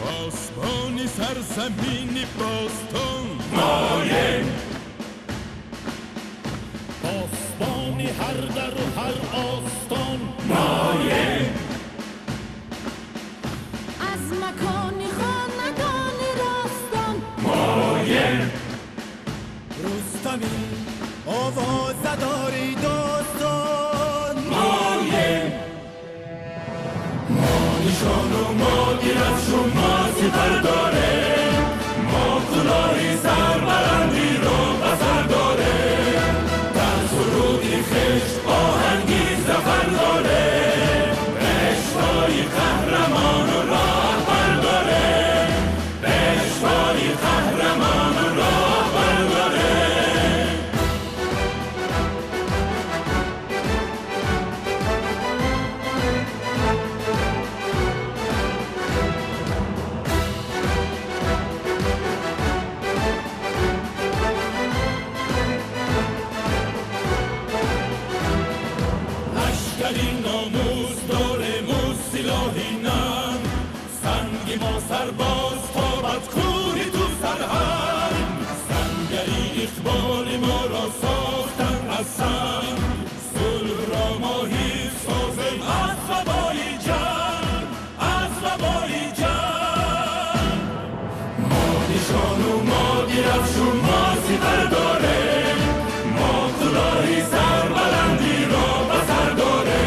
پاسبانی سرزمینی باستان مایم، پاسبانی هر در و هر آستان مایم، از مکانی خاندانی راستان مایم، رستمی آوازداری داستان مایم، ما نشان و ما گیرفش و ما سپر داره، ما کلاهی سربلندی رو بسر داره، در سرودی خشت آهنگی زفر داره، پیشوای قهرمان و راهبر داره، پیشوای قهرمان و راهبر داره. لشکری ناموز داره موز سلاحی نم، سنگی ما سرباز تابد کوری تو سرهم، سنگری اقبال ما را ساختن از سنگ، صلح را ما هیچ سازیم از وبای جنگ، از وبای جنگ. ما نشان و ما گیرفش و ما سپر داره، ما کلاهی سربلندی را بسر داره،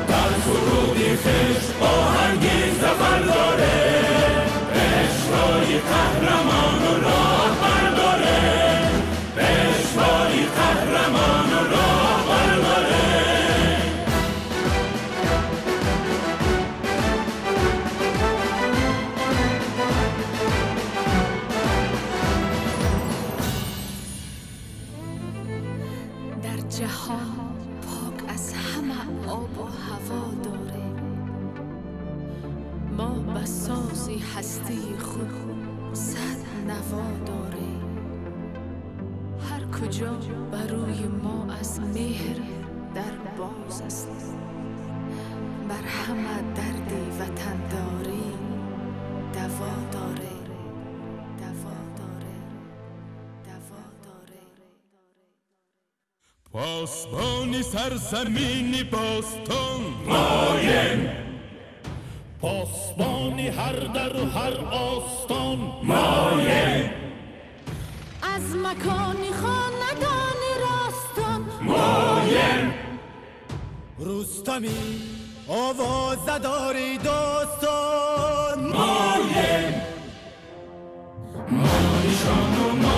در سرودی خشت آهنگی زفر داره، پیشوای قهرمان و راهبر داره، پیشوای قهرمان و راهبر داره. در جهان پاک از همه آب و هوا داره، ما بسازی هستی خود صد نوا داره، هر کجا بروی ما از مهر در باز است، بر همه دردی وطن داری دوا داره، دوا داره، دوا داره. پاسبانی سرزمینی باستان مایم، پاسبانی هر در و هر آستان مایم، از مکانی خاندانی راستان مایم، رستمی آوازداری داستان مایم، ما نشان و ما